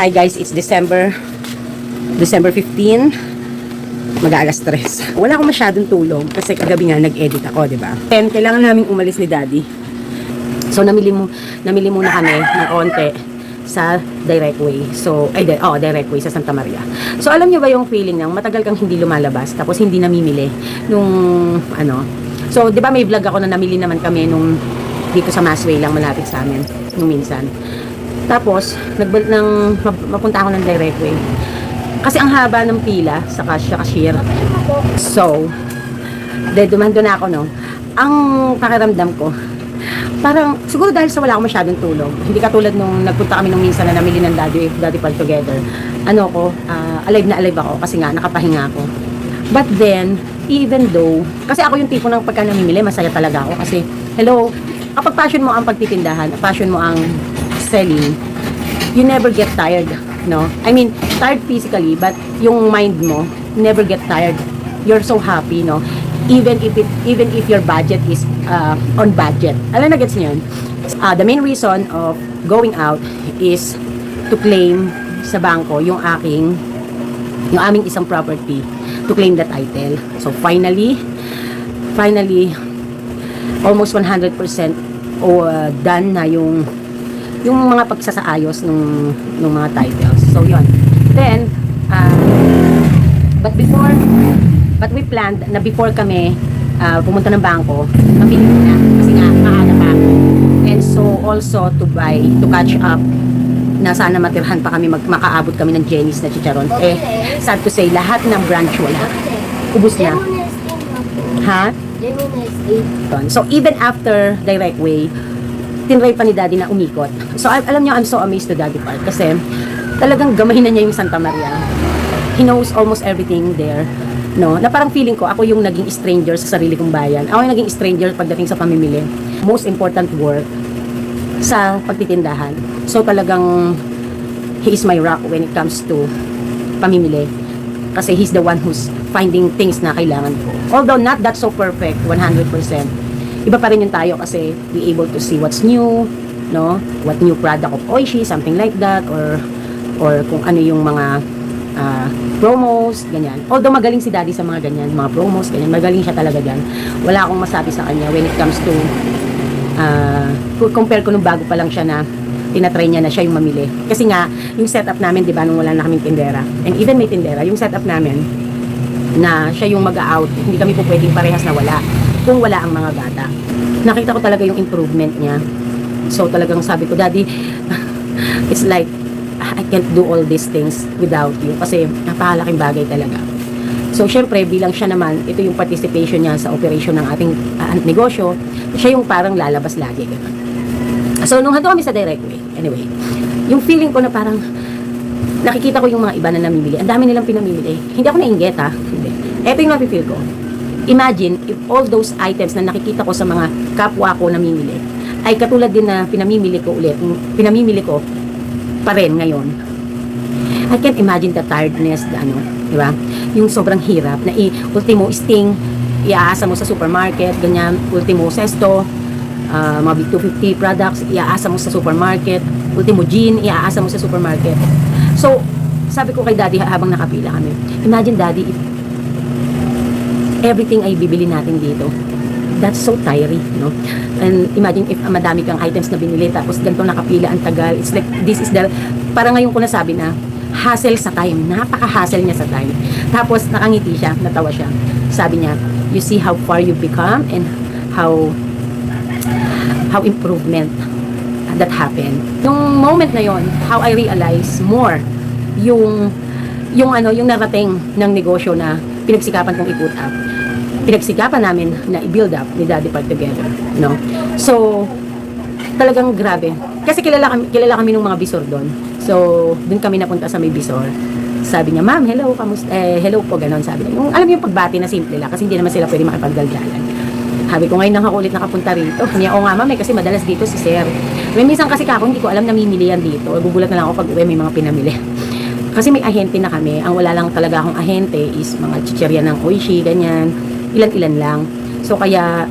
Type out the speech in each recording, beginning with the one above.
Hi guys, it's December 15. Mag-aalas 3. Wala akong masyadong tulog kasi kagabi nga nag-edit ako, di ba? 10, kailangan naming umalis ni Daddy. So namili muna kami ng konti sa Direct Way. So, Direct Way sa Santa Maria. So alam niyo ba yung feeling ng matagal kang hindi lumalabas tapos hindi namimili nung ano. So, di ba may vlog ako na namili naman kami nung dito sa Masway lang malapit sa amin nung minsan. Tapos, mapunta ako ng Direct Way. Kasi ang haba ng pila sa cashier. So, dumando na ako, no? Ang pakiramdam ko, parang, siguro dahil sa wala akong masyadong tulog. Hindi katulad nung nagpunta kami nung minsan na namili ng Daddy Pal Together. Alive na alive ako kasi nga, nakapahinga ako. But then, even though, kasi ako yung tipo ng pagka namimili, masaya talaga ako. Kasi, hello, kapag passion mo ang pagtitindahan, passion mo ang selling, you never get tired, no? I mean, tired physically, but yung mind mo never get tired. You're so happy, no? Even if your budget is on budget. Alam na gets niyo yun? The main reason of going out is to claim sa bangko yung aming isang property, to claim the title. So finally almost 100% done na yung mga pagsasaayos ng mga titles. So, yun. Then, but we planned na before kami pumunta ng bangko, mamili na. Kasi nga, maaga pa. And so, also to catch up na sana matirhan pa kami, makaabot kami ng Jenny's na chicharon. Sad to say, lahat ng branch wala. Ubus na. Ha? So, even after Direct Way, tinry pa ni Daddy na umikot. So, alam niyo, I'm so amazed to Daddy Park kasi talagang gamay na niya yung Santa Maria. He knows almost everything there. No? Na parang feeling ko, ako yung naging stranger sa sarili kong bayan. Ako yung naging stranger pagdating sa pamimili. Most important work sa pagtitindahan. So, talagang he is my rock when it comes to pamimili. Kasi he's the one who's finding things na kailangan ko. Although not that so perfect, 100%. Iba pa rin yung tayo kasi we able to see what's new, no? What new product of Oishi, something like that, or kung ano yung mga promos, ganyan. Although magaling si Daddy sa mga ganyan, mga promos, ganyan. Magaling siya talaga dyan. Wala akong masabi sa kanya when it comes to compare ko nung bago pa lang siya na tinatry niya na siya yung mamili. Kasi nga, yung setup namin, di ba, nung wala na kaming tindera, and even may tindera, yung setup namin, na siya yung mag-out, hindi kami po pwedeng parehas na wala kung wala ang mga bata. Nakita ko talaga yung improvement niya. So talagang sabi ko, Daddy, it's like I can't do all these things without you kasi napakalaking bagay talaga. So syempre bilang siya naman, ito yung participation niya sa operation ng ating negosyo, siya yung parang lalabas lagi. Ganun. So nung hando kami sa Direct Way, anyway, yung feeling ko na parang nakikita ko yung mga iba na namimili. Ang dami nilang pinamimili. Hindi ako nainggit, ha? Hindi. Ito yung nafe-feel ko. Imagine if all those items na nakikita ko sa mga kapwa ko namimili ay katulad din na pinamimili ko pa rin ngayon. I can't imagine the tiredness, di ba? Yung sobrang hirap na ultimo sting, iaasa mo sa supermarket, ganyan, ultimo sesto, mga big 250 products, iaasa mo sa supermarket, ultimo gin, iaasa mo sa supermarket. So, sabi ko kay Daddy habang nakapila kami, imagine Daddy, if everything ay bibili natin dito. That's so tiring, no? And imagine if madami kang items na binili tapos ganito nakapila ang tagal. It's like, this is the, parang ngayon ko nasabi na, hassle sa time. Napaka-hassle niya sa time. Tapos nakangiti siya, natawa siya. Sabi niya, you see how far you've become and how improvement that happened. Yung moment na yon, how I realize more yung narating ng negosyo na pinagsikapan kong i-put up. Pinagsikapan namin na i-build up ni Daddy Park Together, no? So, talagang grabe. Kasi kilala kami ng mga bisor doon. So, doon kami napunta sa may bisor. Sabi niya, ma'am, hello, kamusta? Hello po, ganon, sabi niya. Yung, alam niyo yung pagbati na simple lang, kasi hindi naman sila pwede makipagdaldalan. Sabi ko, ngayon lang ako ulit nakapunta rito. Niya, o nga ma'am, kasi madalas dito si sir. May minsan kasi kako, hindi ko alam namimili yan dito. Gugulat na lang ako pag uwi, may mga pinamili. Kasi may ahente na kami. Ang wala lang talaga akong ahente is mga chicherya ng Oishi, ganyan. Ilan-ilan lang. So kaya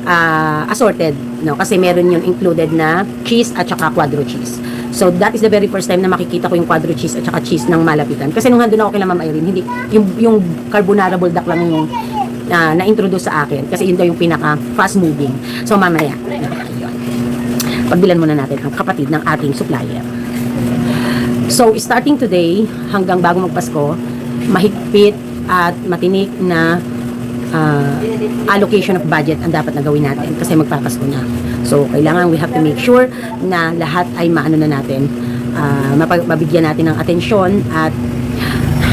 assorted, no? Kasi meron yung included na cheese at saka quadro cheese. So, that is the very first time na makikita ko yung quadro cheese at saka cheese ng malapitan. Kasi nung handun ako kay Ma'am Irene, hindi, yung carbonara buldak lang yung na-introduce sa akin. Kasi yun daw yung pinaka fast moving. So, mamaya, yun. Pagbilan muna natin ang kapatid ng ating supplier. So, starting today, hanggang bago magpasko, mahigpit at matinik na allocation of budget ang dapat na gawin natin kasi magpapasko na. So, kailangan we have to make sure na lahat ay maano na natin, mabigyan natin ng atensyon at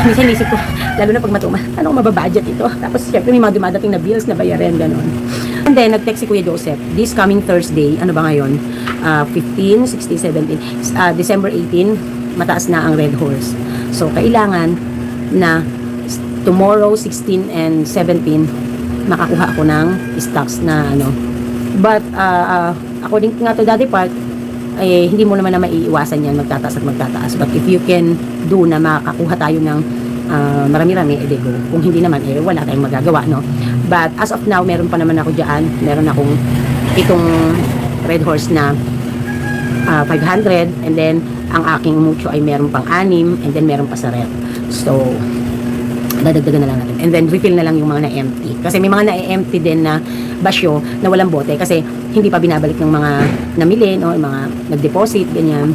minsan isip ko, lalo na pag matuma, ano kung mababudget ito? Tapos, syempre, may mga dumadating na bills na bayarin, gano'n. And then, nag-text si Kuya Joseph, this coming Thursday, ano ba ngayon? 15, 16, 17, December 18, mataas na ang Red Horse. So, kailangan na tomorrow, 16 and 17, makakuha ako ng stocks na ano. But, according nga to Daddy Park, hindi mo naman na maiiwasan yan, magtataas at magtataas. But if you can do na makakuha tayo ng marami-rami, edi go. Kung hindi naman, wala tayong magagawa, no? But as of now, meron pa naman ako dyan. Meron akong itong Red Horse na 500, and then ang aking mucho ay meron pang 6, and then meron pa sa ref. So, dadagdagan na lang natin. And then, refill na lang yung mga na-empty. Kasi may mga na-empty din na basyo na walang bote kasi hindi pa binabalik ng mga namili, no? Yung mga nag-deposit, ganyan.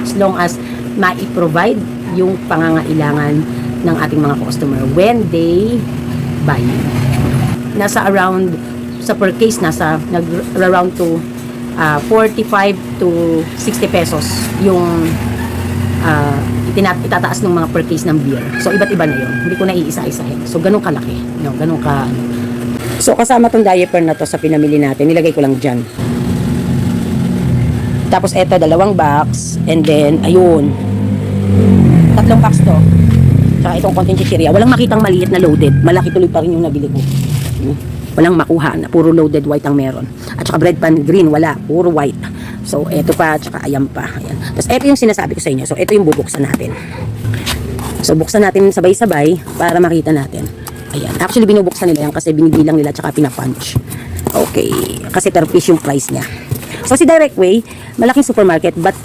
As long as ma-provide yung pangangailangan ng ating mga customer when they buy. Nasa around, sa per case, nag-around to 45 to 60 pesos yung itataas ng mga per case ng beer. So, iba't iba na yun. Hindi ko na iisa-isahin. So, ganun kalaki. No? Ganun ka. So, kasama tong diaper na to sa pinamili natin. Nilagay ko lang dyan. Tapos, eto, 2 box. And then, ayun. 3 box to. Saka itong konting chichirya. Walang makitang maliit na loaded. Malaki tuloy pa rin yung nabili ko. Walang makuha na. Puro loaded white ang meron. At saka bread pan green. Wala. Puro white. So, eto pa, tsaka ayan pa. Ayan. Tapos, eto yung sinasabi ko sa inyo. So, eto yung bubuksan natin. So, buksan natin sabay-sabay para makita natin. Ayan. Actually, binubuksan nila yan kasi binibilang nila tsaka pinapunch. Okay. Kasi per piece yung price niya. So, si Direct Way, malaking supermarket but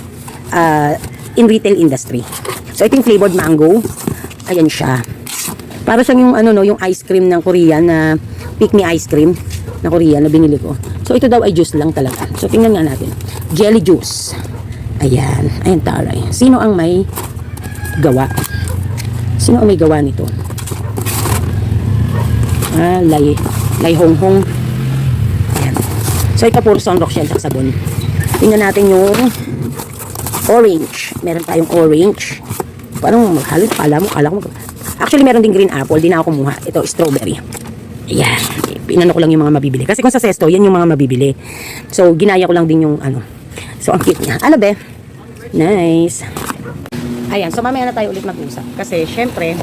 in retail industry. So, ito yung flavored mango. Ayan siya. Para siyang yung, yung ice cream ng Korean na pick me ice cream na Korean na binili ko. So, ito daw ay juice lang talaga. So, tingnan nga natin. Jelly juice. Ayan. Ayan, taray. Sino ang may gawa? Sino ang may gawa nito? Lay Hong Hong. Ayan. So, ito puro sunrock shell sa sabon. Tingnan natin yung orange. Meron tayong orange. Parang halos kala mo. Actually, meron din green apple. Di na ako kumuha. Ito, strawberry. Ayan. Pinano ko lang yung mga mabibili. Kasi kung sa Sesto, yan yung mga mabibili. So, ginaya ko lang din yung So, ang cute niya. Ano be? Nice. Ayan. So, mamaya na tayo ulit mag-usap. Kasi, syempre,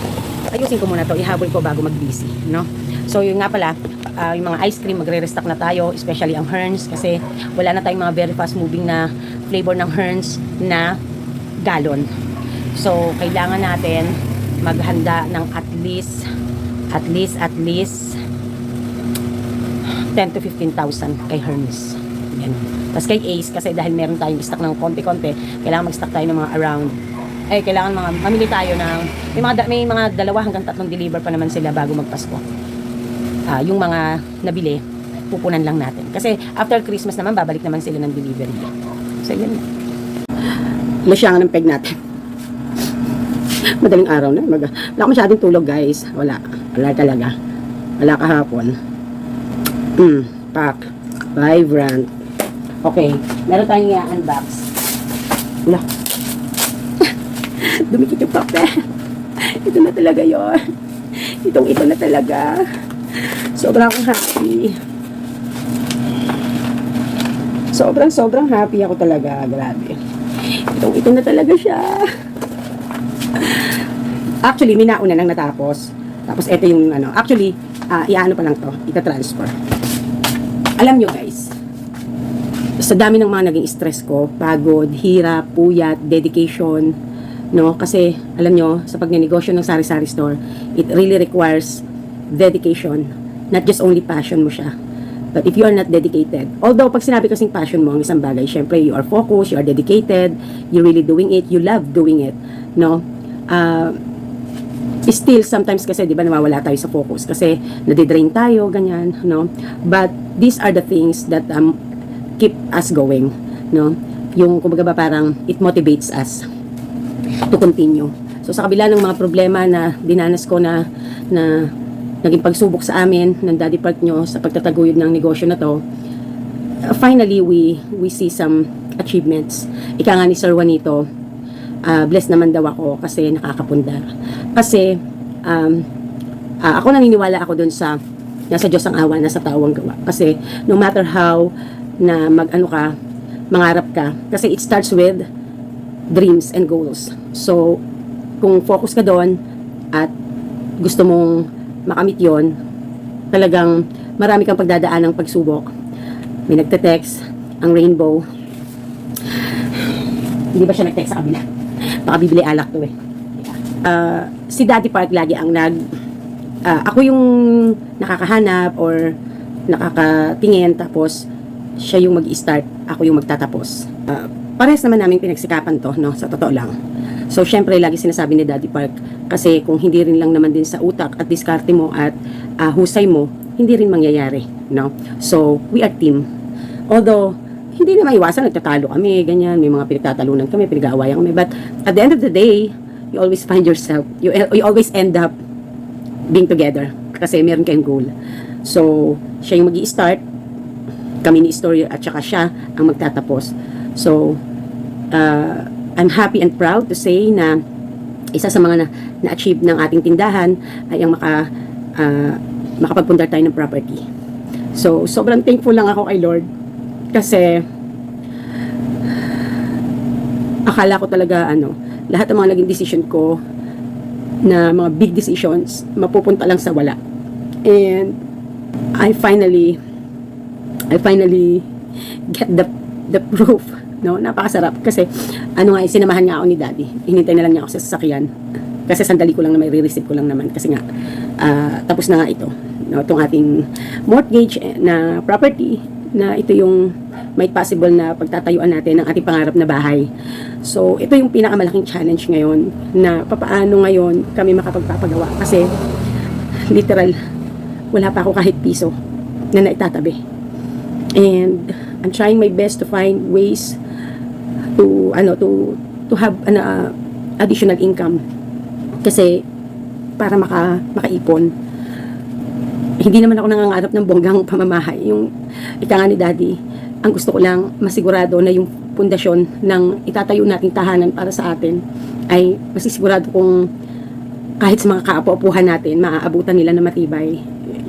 ayusin ko muna to. Ihabol ko bago mag-busy. No? So, yun nga pala, yung mga ice cream, magre-restock na tayo. Especially ang Herns. Kasi, wala na tayong mga very fast moving na flavor ng Herns na galon. So, kailangan natin maghanda ng at least 10 to 15,000 kay Hermes. Yan. Tapos kay Ace, kasi dahil meron tayong stock ng konti-konti, kailangan mag-stock tayo ng mga around, kailangan mamili tayo ng, may mga 2 hanggang 3 deliver pa naman sila bago magpasko. Yung mga nabili, pupunan lang natin. Kasi after Christmas naman, babalik naman sila ng delivery. So, yun. Masyangan ng peg natin. Madaling araw na. Wala ko masyadong tulog, guys. Wala talaga. Wala kahapon. Pack. Vibrant. Okay. Meron tayong i-unbox. Wala. Dumikit yung papel. Ito na talaga yun. Ito na talaga. Sobrang happy. Sobrang happy ako talaga. Grabe. Ito na talaga siya. Actually, minauna nang natapos. Tapos, ito yung actually, iano pa lang to. Ita-transfer. Alam nyo, guys, sa dami ng mga naging stress ko, pagod, hirap, puyat, dedication, no? Kasi, alam nyo, sa pagnenegosyo ng sari-sari store, it really requires dedication. Not just only passion mo siya. But if you are not dedicated, although pag sinabi kasing passion mo ang isang bagay, syempre you are focused, you are dedicated, you're really doing it, you love doing it, no? Still sometimes kasi 'di ba nawawala tayo sa focus kasi nadidrain tayo ganyan, no? But these are the things that keep us going, no? Yung kumbaga ba parang it motivates us to continue. So sa kabila ng mga problema na dinanas ko na naging pagsubok sa amin ng Daddy Park nyo sa pagtataguyod ng negosyo na to, finally we see some achievements. Ika nga ni Sir Juanito, blessed naman daw ako kasi nakakapundar. Kasi ako naniniwala ako dun sa nasa Diyos ang awa, nasa tao ang gawa. Kasi no matter how na mangarap ka, kasi it starts with dreams and goals. So kung focus ka doon at gusto mong makamit yon, talagang marami kang pagdadaan ng pagsubok. May nagte-text, ang Rainbow. Hindi ba siya nag-text sa kabila? Baka bibili alak to eh. Si Daddy Park lagi ang ako yung nakakahanap or nakakatingin, tapos siya yung mag-start, ako yung magtatapos. Parehas naman namin pinagsikapan to, no? Sa totoo lang. So, syempre, lagi sinasabi ni Daddy Park, kasi kung hindi rin lang naman din sa utak at diskarte mo at husay mo, hindi rin mangyayari, no? So, we are team. Although, hindi na maiwasan, nagtatalo kami, ganyan, may mga pinagtatalunan kami, pinag-aawayan kami, but at the end of the day, you always find yourself, you always end up being together, kasi meron kayong goal. So, siya yung mag-i-start, kami ni Story, at saka siya ang magtatapos. So, I'm happy and proud to say na isa sa mga na-achieve ng ating tindahan ay ang makapagpundar tayo ng property. So, sobrang thankful lang ako kay Lord kasi akala ko talaga lahat ng mga naging decision ko na mga big decisions mapupunta lang sa wala. And I finally get the proof. No, napakasarap kasi sinamahan nga ako ni Daddy. Hinintay na lang niya ako sa sasakyan. Kasi sandali ko lang na may re-receive ko lang naman kasi nga tapos na nga ito. No, itong ating mortgage na property na ito yung may possible na pagtatayuan natin ng ating pangarap na bahay. So, ito yung pinakamalaking challenge ngayon na papaano ngayon kami makapagpapagawa kasi literal wala pa ako kahit piso na naitatabi. And I'm trying my best to find ways to have additional income kasi para makaipon. Hindi naman ako nangangarap ng bonggang pamamahay. Yung ika nga ni Daddy, ang gusto ko lang masigurado na yung pundasyon ng itatayo nating tahanan para sa atin ay masisigurado kung kahit sa mga kaapu-apuhan natin maaabutan nila na matibay.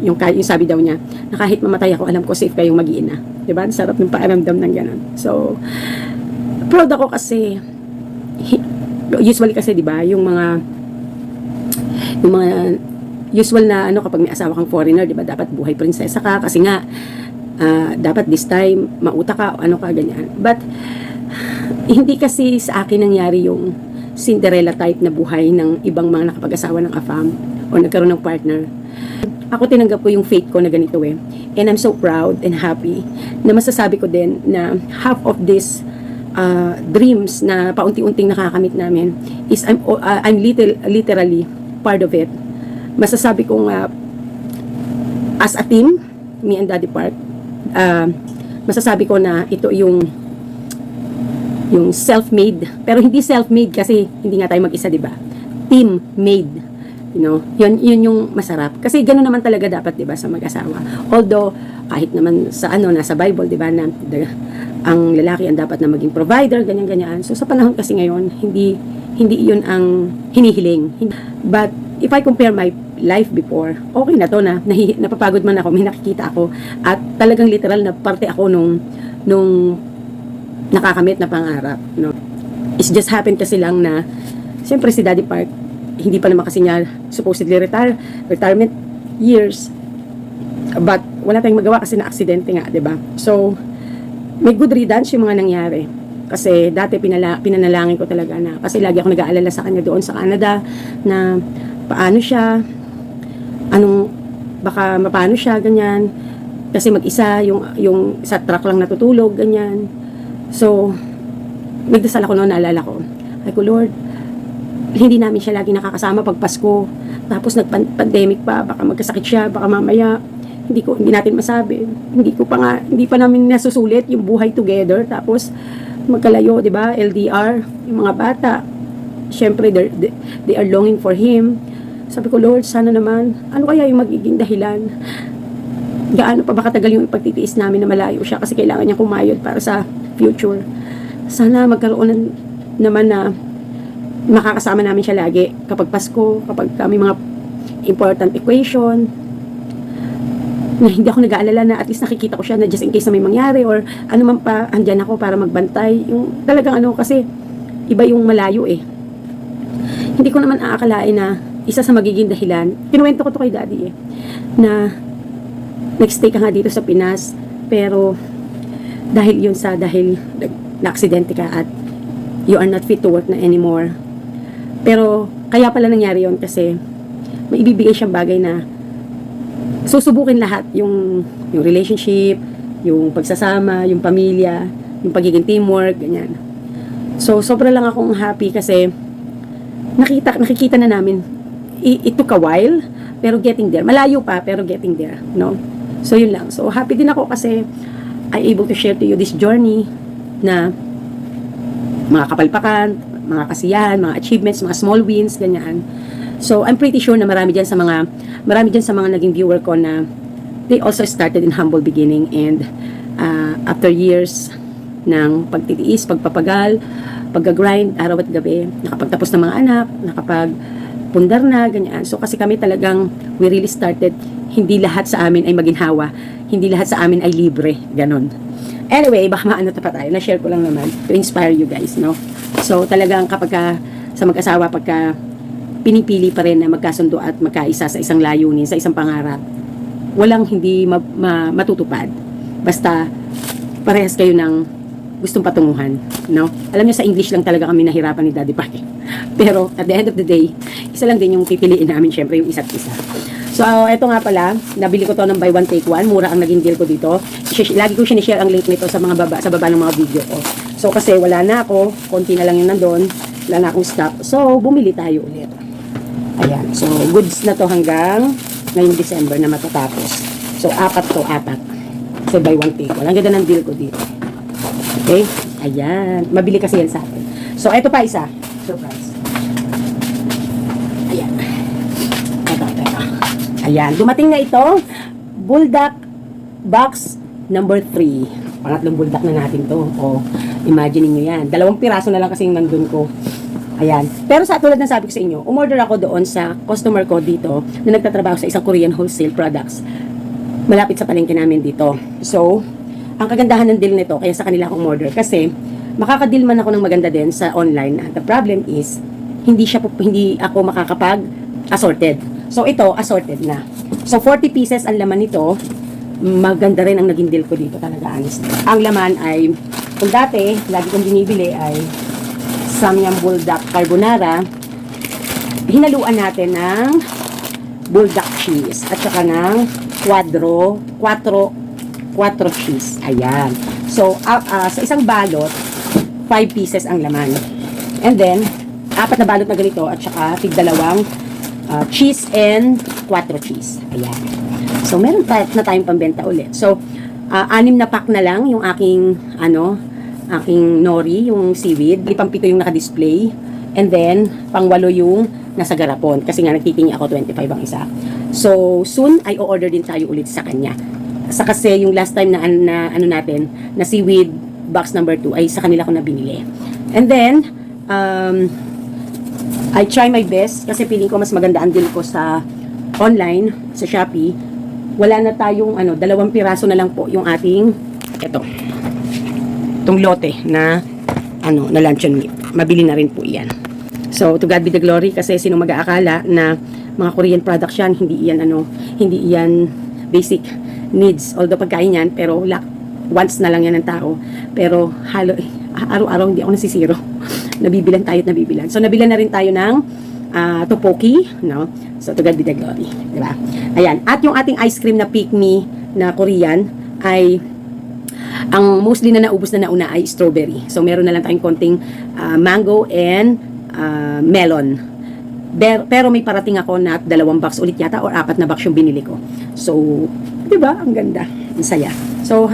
Yung sabi daw niya na kahit mamatay ako, alam ko safe kayong mag-iina. Diba? Sarap ng paaramdam ng ganun. So, proud ako kasi usually kasi diba yung mga usual na kapag may asawa kang foreigner, diba dapat buhay prinsesa ka kasi nga dapat this time mauta ka o ka ganyan. But hindi kasi sa akin nangyari yung Cinderella type na buhay ng ibang mga nakapag-asawa ng AFAM o nagkaroon ng partner. Ako tinanggap ko yung fate ko na ganito eh. And I'm so proud and happy na masasabi ko din na half of this dreams na paunti-unting nakakamit namin is I'm literally part of it. Masasabi kong as a team, me and Daddy Park, masasabi ko na ito yung self-made. Pero hindi self-made kasi hindi nga tayo mag-isa, diba? Team-made. You know, yun yung masarap. Kasi gano'n naman talaga dapat, 'di ba, sa mag-asawa. Although kahit naman sa nasa Bible, 'di ba, na ang lalaki ang dapat na maging provider, ganyan-ganyan. So sa panahon kasi ngayon, hindi 'yun ang hinihiling. But if I compare my life before, okay na 'to na napapagod man ako, may nakikita ako at talagang literal na parte ako nung nakakamit na pangarap, no. It's just happened kasi lang na siyempre si Daddy Park hindi pa naman kasi niya supposedly retirement years, but wala tayong magawa kasi na-aksidente nga, 'di ba? So may good riddance yung mga nangyari kasi dati pinanalangin ko talaga na kasi lagi ako nag-aalala sa kanya doon sa Canada na paano siya, baka mapano siya ganyan. Kasi mag-isa, yung sa truck lang natutulog, ganyan. So, nagdasal ako noon, naalala ko. Ay ko, Lord, hindi namin siya lagi nakakasama pag Pasko. Tapos nag-pandemic pa, baka magkasakit siya, baka mamaya, hindi natin masabi. Hindi pa namin nasusulit yung buhay together. Tapos, magkalayo, di ba? LDR, yung mga bata. Syempre, they are longing for Him. Sabi ko, Lord, sana naman, ano kaya yung magiging dahilan? Gaano pa ba katagal yung ipagtitiis namin na malayo siya kasi kailangan niya kumayod para sa future. Sana magkaroon naman na makakasama namin siya lagi kapag Pasko, kapag kami mga important equation, na hindi ako nag-aalala na at least nakikita ko siya na just in case na may mangyari or ano man pa, andyan ako para magbantay. Yung talagang kasi iba yung malayo eh. Hindi ko naman aakalain na isa sa magiging dahilan, kinuwento ko to kay Daddy na nag-stay ka nga dito sa Pinas, pero dahil na-aksidente ka at you are not fit to work na anymore. Pero kaya pala nangyari yon kasi may ibibigay siyang bagay na susubukin lahat, yung relationship, yung pagsasama, yung pamilya, yung pagiging teamwork, ganyan. So sobra lang akong happy kasi nakikita na namin. It took a while, pero getting there. Malayo pa, pero getting there, no? So yun lang. So happy din ako kasi I'm able to share to you this journey na mga kapalpakan, mga kasiyahan, mga achievements, mga small wins, ganyan. So I'm pretty sure na marami dyan sa mga naging viewer ko na they also started in humble beginning, and after years ng pagtitiis, pagpapagal, pag-grind, araw at gabi, nakapagtapos ng mga anak, nakapagpundar na, ganyan. So kasi kami talagang, we really started, hindi lahat sa amin ay maginhawa, hindi lahat sa amin ay libre, ganon. Anyway, baka maano pa tayo, na-share ko lang naman to inspire you guys, no? So talagang kapag sa mag-asawa, pagka pinipili pa rin na magkasundo at magkaisa sa isang layunin, sa isang pangarap, walang hindi matutupad. Basta parehas kayo ng gustong patunguhan, no? Alam niyo, sa English lang talaga kami nahirapan ni Daddy Paki. Pero at the end of the day, isa lang din yung pipiliin namin, syempre yung isa't isa. So, eto nga pala, nabili ko to ng buy one take one. Mura ang naging deal ko dito. Lagi ko sinishare ang link nito sa baba ng mga video ko. So, kasi wala na ako, konti na lang yung nandun, wala na akong stock. So, bumili tayo ulit. Ayan. So, goods na to hanggang ngayong December na matatapos. So, apat. So, buy one take one. Ang ganda ng deal ko dito. Okay? Ayan. Mabili kasi yan sa akin. So, eto pa isa. Surprise. Ayan. Ito. Ayan. Dumating na ito. Buldak box number 3. Pangatlong buldak na natin to. O, imagine nyo yan. 2 piraso na lang kasi yung nandun ko. Ayan. Pero sa tulad ng sabi ko sa inyo, umorder ako doon sa customer ko dito na nagtatrabaho sa isang Korean wholesale products. Malapit sa palengke namin dito. So, ang kagandahan ng deal nito, kaya sa kanila akong order, kasi makakadeal man ako ng maganda din sa online. The problem is, hindi ako makakapag-assorted. So, ito, assorted na. So, 40 pieces ang laman nito. Maganda rin ang naging deal ko dito talaga, honest. Ang laman ay, kung dati, lagi kong binibili ay Samyang Buldak Carbonara. Hinaluan natin ng Buldak cheese at saka ng quattro cheese. Ayan. So, sa isang balot, 5 pieces ang laman. And then, 4 na balot na ganito at saka tig-2 cheese and quattro cheese. Ayan. So, meron na tayong pambenta ulit. So, 6 na pack na lang yung aking nori, yung seaweed. 7 yung naka-display. And then, 8 yung nasa garapon. Kasi nga, nagtitingi ako 25 ang isa. So, soon, ay o-order din tayo ulit sa kanya. Kasi yung last time na seaweed box number 2 ay sa kanila ko na binili. And then, I try my best kasi feeling ko mas maganda ang deal ko sa online, sa Shopee. Wala na tayong 2 piraso na lang po yung ating itong lote na na luncheon meat. Mabili na rin po iyan. So, to God be the glory kasi sino mag-aakala na mga Korean products yan, hindi yan basic needs. Although pagkain yan, pero once na lang yan ng tao. Pero araw-araw hindi ako nasisiro. Nabibilan tayo at nabibilan. So, nabilan na rin tayo ng tteokbokki, no? So, to God be the glory. Diba? Ayan. At yung ating ice cream na Pick Me na Korean ay ang mostly na naubos na nauna ay strawberry. So meron na lang tayong konting mango and melon. Pero may parating ako na 2 box ulit yata or 4 na box yung binili ko. So, 'di ba? Ang ganda. Ang saya. So,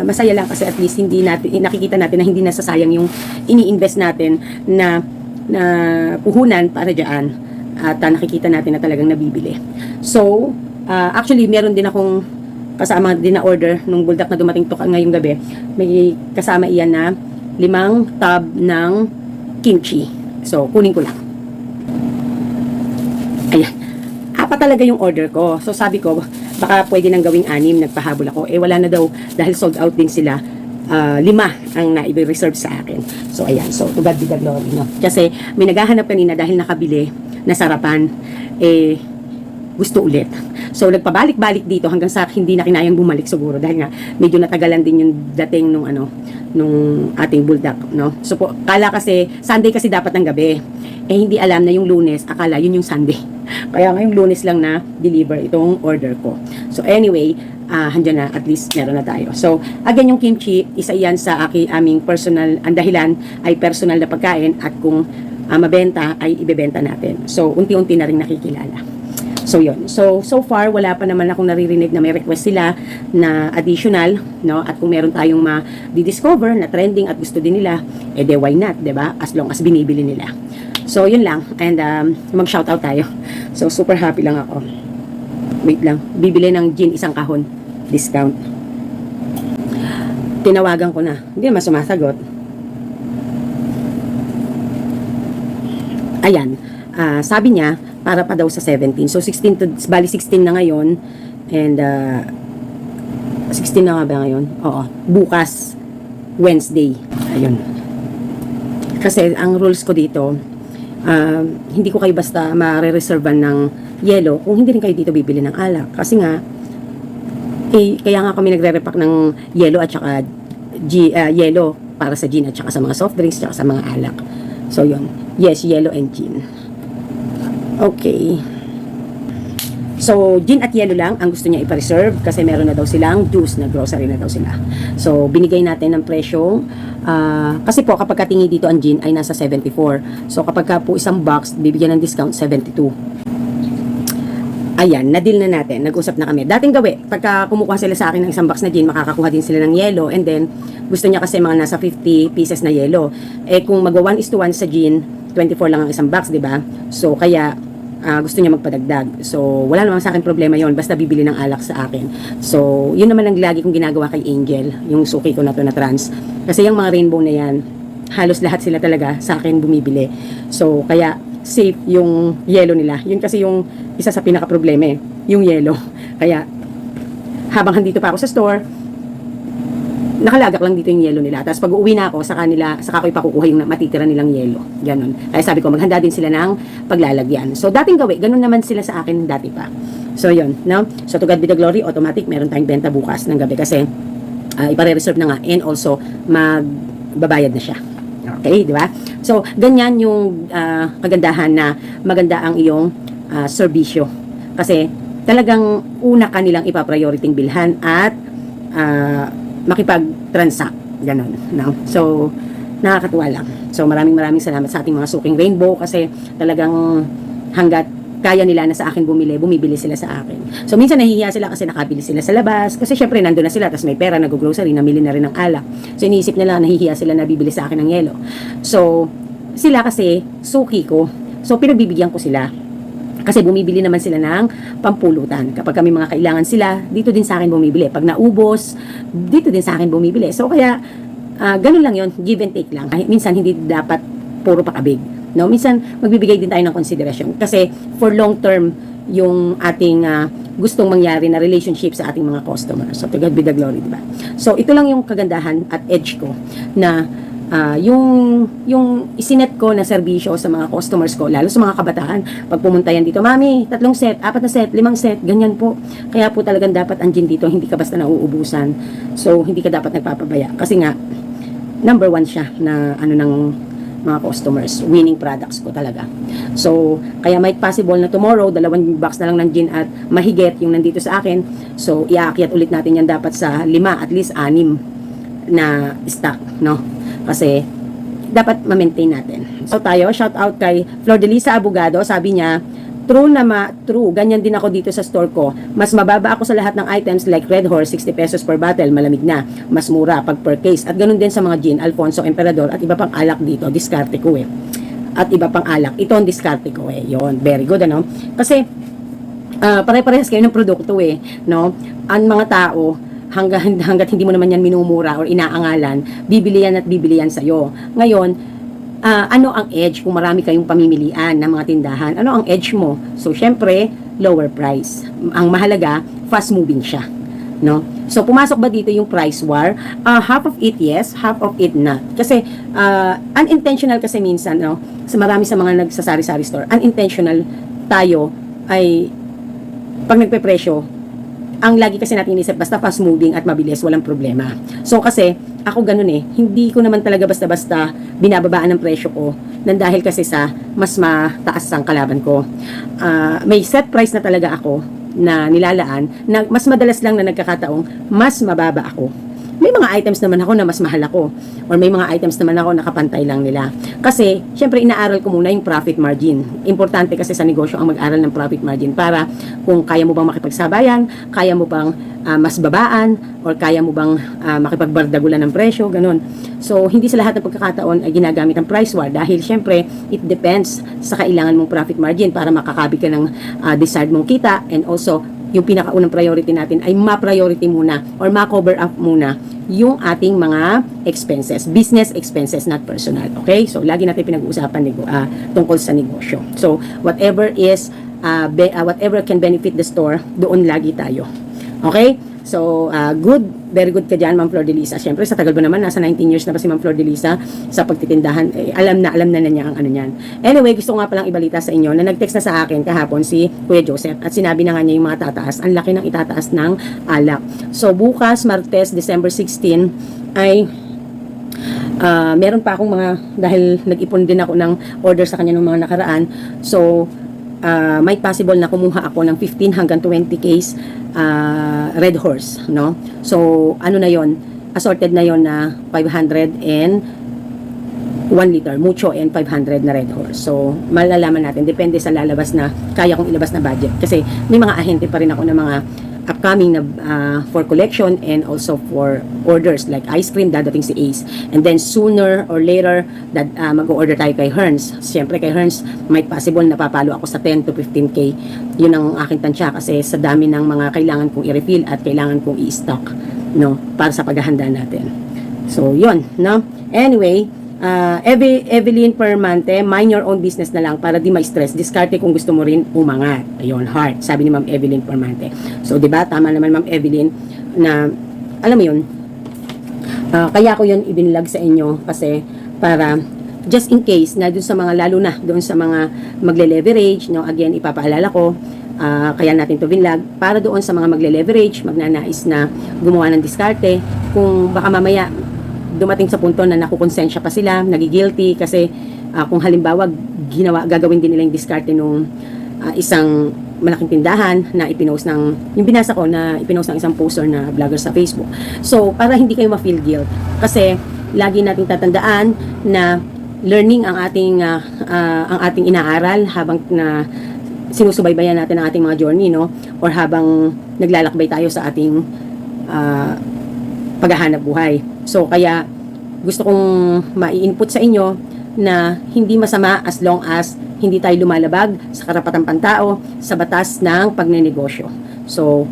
masaya lang kasi at least hindi natin nakikita natin na hindi nasasayang yung ini-invest natin na puhunan para diyan at nakikita natin na talagang nabibili. So, actually meron din akong kasama din na order nung buldak na dumating to ngayong gabi. May kasama iyan na 5 tub ng kimchi. So, kunin ko lang. Ayan. 4 talaga yung order ko. So, sabi ko, baka pwede nang gawing 6. Nagpahabol ako. Wala na daw dahil sold out din sila. 5 ang naibe-reserve sa akin. So, ayan. So, to God be the glory, no? Kasi, may naghahanap kanina dahil nakabili, nasarapan, gusto ulit. So, nagpabalik-balik dito hanggang sa hindi na kinayang bumalik siguro dahil nga medyo natagalan din yung dating nung ating buldak, no? So, kala kasi, Sunday kasi dapat ng gabi. Hindi alam na yung Lunes, akala yun yung Sunday. Kaya ngayong Lunes lang na deliver itong order ko. So, anyway, handyan na, at least meron na tayo. So, again, yung kimchi, isa yan sa aming personal, ang dahilan ay personal na pagkain at kung mabenta ay ibebenta natin. So, unti-unti na rin nakikilala. So, yun. So far, wala pa naman akong naririnig na may request sila na additional, no? At kung meron tayong ma-discover na trending at gusto din nila, why not, diba? As long as binibili nila. So, yun lang. And, mag-shoutout tayo. So, super happy lang ako. Wait lang. Bibili ng gin 1 kahon. Discount. Tinawagan ko na. Hindi naman sumasagot. Ayan. Sabi niya, para pa daw sa 17. So, 16 to, bali 16 na ngayon. And, 16 na nga ba ngayon? Oo. Bukas, Wednesday. Ayun. Kasi, ang rules ko dito, hindi ko kayo basta ma-reservan ng yelo kung hindi rin kayo dito bibili ng alak. Kasi nga, kaya nga kami nagre-repack ng yelo at saka yelo para sa gin at saka sa mga soft drinks at saka sa mga alak. So, yun. Yes, yelo and gin. Okay. So, gin at yelo lang ang gusto niya ipa-reserve kasi meron na daw silang juice na grocery na daw sila. So, binigay natin ng presyong kasi po kapag katingi dito ang gin ay nasa 74. So, kapag ka po 1 box, bibigyan ng discount 72. Ayan, na-deal na natin. Nag-usap na kami. Dating gawi, pagka kumukuha sila sa akin ng 1 box na gin, makakakuha din sila ng yelo and then gusto niya kasi mga nasa 50 pieces na yelo. Kung magwa 1:1 sa gin, 24 lang ang 1 box, di ba? So, kaya gusto niya magpadagdag. So, wala namang sa akin problema yon basta bibili ng alak sa akin. So, yun naman ang lagi kong ginagawa kay Angel, yung suki ko na to na trans. Kasi yung mga rainbow na yan, halos lahat sila talaga sa akin bumibili. So, kaya safe yung yellow nila. Yun kasi yung isa sa pinaka-problema yung yellow. Kaya, habang handito pa ako sa store, nakalagak lang dito yung yelo nila. Tapos pag uuwi na ako, saka ko ipakukuha yung matitira nilang yelo. Ganon. Kaya sabi ko, maghanda din sila ng paglalagyan. So, dating gawi, ganun naman sila sa akin dati pa. So, yun. No? So, to God be the glory, automatic, meron tayong benta bukas ng gabi kasi ipare-reserve na nga and also magbabayad na siya. Okay, di ba? So, ganyan yung kagandahan na maganda ang iyong serbisyo. Kasi, talagang una kanilang ipaprioriting bilhan at makipag-transact. Ganon. No? So, nakakatuwa lang. So, maraming salamat sa ating mga suking rainbow kasi talagang hanggat kaya nila na sa akin bumibili sila sa akin. So, minsan nahihiya sila kasi nakabili sila sa labas. Kasi syempre, nandun na sila, tapos may pera, nag-grocery, namili na rin ng alak. So, iniisip nila, nahihiya sila na bibili sa akin ng yelo. So, sila kasi, suki ko. So, pinagbibigyan ko sila. Kasi bumibili naman sila ng pampulutan. Kapag kami mga kailangan sila, dito din sa akin bumibili. Pag naubos, dito din sa akin bumibili. So, kaya, ganun lang yon, give and take lang. Minsan, hindi dapat puro pakabig. No? Minsan, magbibigay din tayo ng konsiderasyon. Kasi, for long term, yung ating gustong mangyari na relationship sa ating mga customers. So, to God be the glory, diba? So, ito lang yung kagandahan at edge ko na yung isinet ko na serbisyo sa mga customers ko, lalo sa mga kabataan, pag pumunta yan dito, mami, 3 set, 4 na set, 5 set, ganyan po. Kaya po talagang dapat andyan dito, hindi ka basta nauubusan. So, hindi ka dapat nagpapabaya. Kasi nga, number 1 siya na mga customers. Winning products ko talaga. So, kaya might possible na tomorrow, 2 box na lang ng gin at mahigit yung nandito sa akin. So, iaakyat ulit natin yan dapat sa 5, at least 6 na stock, no? Kasi, dapat ma-maintain natin. So, tayo, shout out kay Flor de Lisa Abogado. Sabi niya, true, ganyan din ako dito sa store ko. Mas mababa ako sa lahat ng items like Red Horse, 60 pesos per bottle, malamig na. Mas mura pag per case. At ganun din sa mga gin, Alfonso, Emperador, at iba pang alak dito. Diskarte ko eh. At iba pang alak. Ito ang diskarte ko eh. Yun, very good, ano? Kasi, pare-parehas kayo ng produkto eh. No? Ang mga tao, hanggat hindi mo naman yan minumura or inaangalan, bibili yan sa'yo. Ngayon, ano ang edge kung marami kayong pamimilian ng mga tindahan? Ano ang edge mo? So, syempre, lower price. Ang mahalaga, fast moving siya. No? So, pumasok ba dito yung price war? Half of it, yes. Half of it, not. Kasi, unintentional kasi minsan, no? Sa marami sa mga nagsasari-sari store, unintentional tayo ay, pag nagpe-presyo, ang lagi kasi natin inisip, basta fast moving at mabilis, walang problema. So, kasi, ako ganun eh, hindi ko naman talaga basta-basta binababaan ng presyo ko nang dahil kasi sa mas mataas ang kalaban ko. May set price na talaga ako na nilalaan na mas madalas lang na nagkakataong mas mababa ako. May mga items naman ako na mas mahal ako or may mga items naman ako na kapantay lang nila. Kasi, syempre inaaral ko muna yung profit margin. Importante kasi sa negosyo ang mag-aral ng profit margin para kung kaya mo bang makipagsabayan, kaya mo bang mas babaan, or kaya mo bang makipagbardagulan ng presyo, ganun. So, hindi sa lahat ng pagkakataon ay ginagamit ang price war dahil syempre, it depends sa kailangan mong profit margin para makakabi ka ng desired mong kita, and also, yung pinakaunang priority natin ay ma-priority muna or ma-cover up muna yung ating mga expenses, business expenses, not personal. Okay? So, lagi natin pinag-uusapan tungkol sa negosyo. So, whatever whatever can benefit the store, doon lagi tayo. Okay? So, very good ka dyan, Ma'am Flor de Lisa. Siyempre, sa tagal mo naman, nasa 19 years na pa si Ma'am Flor de Lisa sa pagtitindahan. Alam na niya ang ano niyan. Anyway, gusto ko nga palang ibalita sa inyo na nag-text na sa akin kahapon si Kuya Joseph at sinabi na nga niya yung mga tataas. Ang laki ng itataas ng alak. So, bukas, Martes, December 16, ay meron pa akong dahil nag-ipon din ako ng order sa kanya ng mga nakaraan. So, might possible na kumuha ako ng 15 hanggang 20 case Red Horse, no? So, ano na yon? Assorted na yon na 500 and 1 liter, mucho and 500 na Red Horse. So, malalaman natin, depende sa lalabas na, kaya kong ilabas na budget. Kasi, may mga ahente pa rin ako ng mga upcoming na for collection and also for orders like ice cream, dadating si Ace, and then sooner or later mag-order tayo kay Hearns. Siyempre kay Hearns might possible napapalo ako sa 10 to 15k. Yun ang aking tansya kasi sa dami ng mga kailangan kong i-refill at kailangan kong i-stock, no, para sa paghahanda natin. So yun, no. Anyway, Evelyn Permante, mind your own business na lang para di ma-stress. Diskarte kung gusto mo rin umangat. Ayun, heart. Sabi ni Ma'am Evelyn Permante. So, di ba? Tama naman, Ma'am Evelyn, na, alam mo yun, kaya ko yun ibinlag sa inyo kasi para, just in case, na doon sa mga, lalo na, doon sa mga magle-leverage, no, again, ipapaalala ko, kaya natin to binlag, para doon sa mga magle-leverage, magnanais na gumawa ng diskarte, kung baka mamaya, dumating sa punto na nakukonsensya pa sila, nagigilty kasi kung halimbawa gagawin din nila yung diskarte nung isang malaking tindahan na ipinost ng, yung binasa ko na ipinost ng isang poster na vlogger sa Facebook. So, para hindi kayo ma-feel guilt kasi lagi nating tatandaan na learning ang ating inaaral habang na sinusubaybayan natin ang ating mga journey, no? Or habang naglalakbay tayo sa ating paghahanap buhay. So, kaya gusto kong mai-input sa inyo na hindi masama as long as hindi tayo lumalabag sa karapatang pantao sa batas ng pagnenegosyo. So,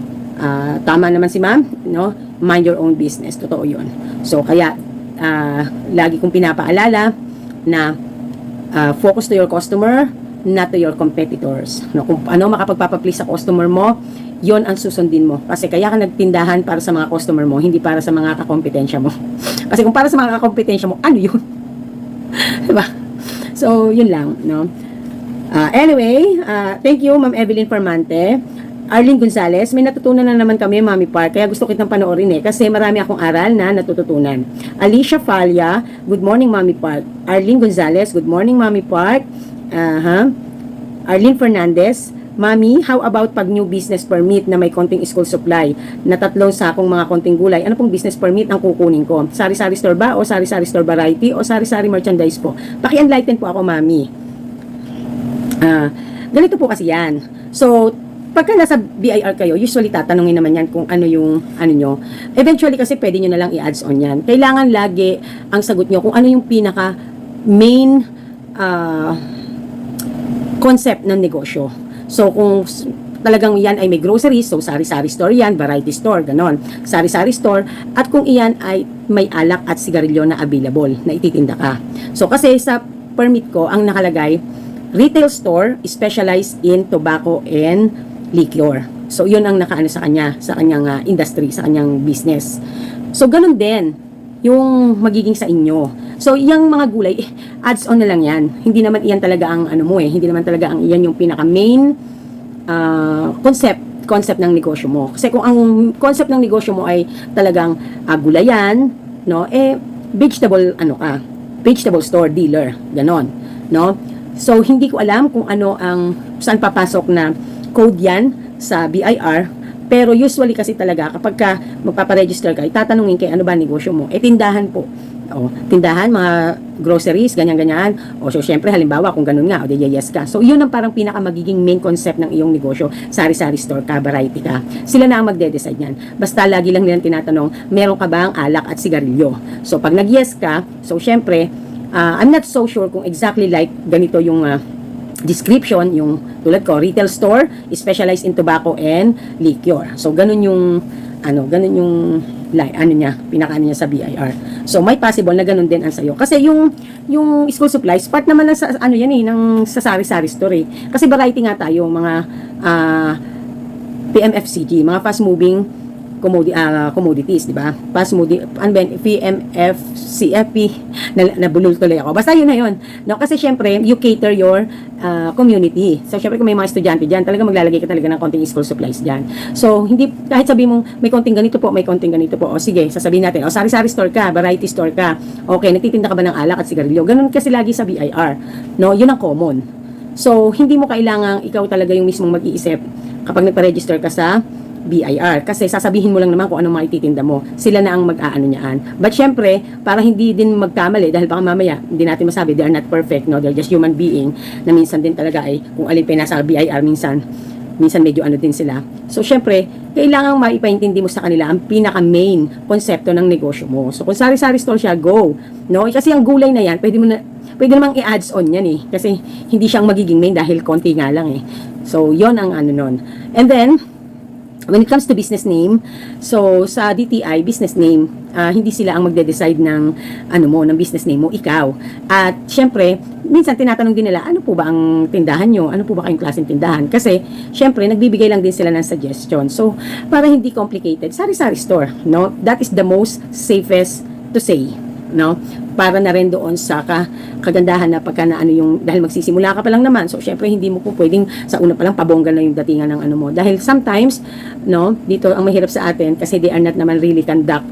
tama naman si ma'am, no? Mind your own business. Totoo yun. So, kaya lagi kong pinapaalala na focus to your customer, not to your competitors. No? Kung ano makapagpapaplease sa customer mo, yon ang susundin mo. Kasi kaya ka nagtindahan para sa mga customer mo, hindi para sa mga kakompetensya mo. Kasi kung para sa mga kakompetensya mo, ano yun? Diba? So, yun lang, no? Anyway, thank you, Ma'am Evelyn Permante. Arlene Gonzalez, may natutunan na naman kami, Mami Park, kaya gusto kitang panoorin kasi marami akong aral na natututunan. Alicia Falia, good morning, Mami Park. Arlene Gonzalez, good morning, Mami Park. Arlene Fernandez, Mami, how about pag new business permit na may konting school supply na 3 sakong mga konting gulay? Ano pong business permit ang kukunin ko? Sari-sari store ba? O sari-sari store variety? O sari-sari merchandise po? Paki-enlighten po ako, Mami. Ganito po kasi yan. So, pagka nasa BIR kayo, usually tatanungin naman yan kung ano yung ano nyo. Eventually kasi pwede nyo na lang i-adds on yan. Kailangan lagi ang sagot nyo kung ano yung pinaka main concept ng negosyo. So kung talagang yan ay may groceries, so sari-sari store yan, variety store, ganon. Sari-sari store, at kung iyan ay may alak at sigarilyo na available, na ititinda ka. So kasi sa permit ko, ang nakalagay, retail store specialized in tobacco and liquor. So, yun ang nakaano sa kanya, sa kanyang industry, sa kanyang business. So, ganun din yung magiging sa inyo. So, yung mga gulay, adds on na lang yan. Hindi naman iyan talaga ang ano mo hindi naman talaga ang iyan yung pinaka main concept ng negosyo mo. Kasi kung ang concept ng negosyo mo ay talagang gulayan, no, vegetable vegetable store dealer, ganon, no? So, hindi ko alam kung ano saan papasok na code yan sa BIR, pero usually kasi talaga kapag ka magpaparegister ka, itatanungin kay ano ba negosyo mo, tindahan po. Tindahan, mga groceries, ganyan-ganyan. So syempre halimbawa kung ganun nga, yes ka. So yun ang parang pinaka magiging main concept ng iyong negosyo. Sari-sari store ka, variety ka. Sila na ang magde-decide yan. Basta lagi lang nilang tinatanong, meron ka ba ang alak at sigarilyo? So pag nag-yes ka, so syempre, I'm not so sure kung exactly like ganito yung description, yung tulad ko, retail store, specialized in tobacco and liquor. So, ganun yung, pinaka niya sa BIR. So, may possible na ganun din ang sayo. Kasi yung school supplies, part naman ng ng sa sari-sari store Kasi variety nga tayo, mga PMFCG, mga fast-moving commodities, di ba? PMFCFP, nabulol tuloy ako. Basta yun na yun. No? Kasi syempre, you cater your community. So, syempre, kung may mga estudyante dyan, talaga maglalagay ka talaga ng konting school supplies dyan. So, hindi, kahit sabi mong may konting ganito po, may konting ganito po. O sige, sasabihin natin, sari-sari store ka, variety store ka. Okay, nagtitinda ka ba ng alak at sigarilyo? Ganun kasi lagi sa BIR. No? Yun ang common. So, hindi mo kailangang ikaw talaga yung mismong mag-iisip kapag nagpa-register ka sa BIR. Kasi sasabihin mo lang naman kung anong maititinda mo. Sila na ang mag-aano niyaan. But syempre, para hindi din magkamali, dahil baka mamaya, hindi natin masabi, they are not perfect, no? They're just human being, na minsan din talaga ay, kung alin pa nasa BIR, minsan medyo ano din sila. So, syempre, kailangang maipaintindi mo sa kanila ang pinaka-main konsepto ng negosyo mo. So, kung sari-sari store siya, go. No? Kasi ang gulay na yan, pwede namang i-adds on yan Kasi hindi siyang magiging main dahil konti nga lang So, yon ang ano nun. And then, when it comes to business name, so sa DTI, business name, hindi sila ang magde-decide ng ng business name mo, ikaw. At syempre, minsan tinatanong din nila, ano po ba ang tindahan nyo? Ano po ba kayong klaseng tindahan? Kasi syempre, nagbibigay lang din sila ng suggestion. So, para hindi complicated, sari-sari store, no? That is the most safest to say, no? Para na rin doon sa kagandahan na pagka na dahil magsisimula ka pa lang naman, so syempre hindi mo po pwedeng sa una pa lang pabonggal na yung datingan ng mo. Dahil sometimes, no, dito ang mahirap sa atin kasi they are not naman really conduct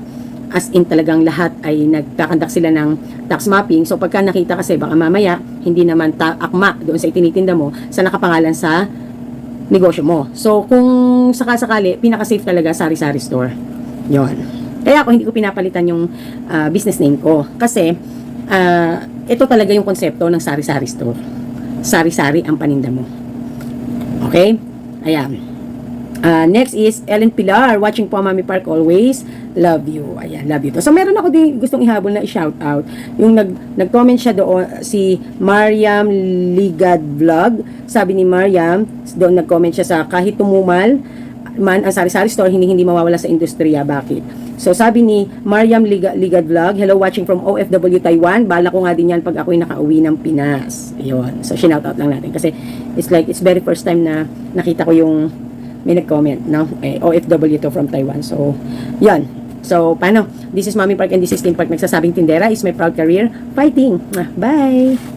as in talagang lahat ay nagkakandak sila ng tax mapping. So pagka nakita kasi baka mamaya hindi naman akma doon sa itinitinda mo sa nakapangalan sa negosyo mo. So kung sakasakali, pinaka-safe talaga sari-sari store. Yon. Kaya ako hindi ko pinapalitan yung business name ko. Kasi, ito talaga yung konsepto ng sari-sari store. Sari-sari ang paninda mo. Okay? Ayan. Next is Ellen Pilar, watching po Mami Park always. Love you. Ayan, love you to. So, meron ako din gustong ihabol na i-shout out. Yung nag-comment siya doon, si Mariam Ligad Vlog. Sabi ni Mariam, doon nag-comment siya sa kahit tumumal man ang sari-sari store, hindi mawawala sa industriya. Bakit? So, sabi ni Mariam Ligad Vlog, hello, watching from OFW Taiwan. Bala ko nga din yan pag ako'y nakauwi ng Pinas. Ayun. So, shout out lang natin. Kasi, it's very first time na nakita ko yung may nag-comment, no? OFW to from Taiwan. So, yan. So, paano? This is Mami Park and this is Team Park. Nagsasabing tindera is my proud career. Fighting! Bye!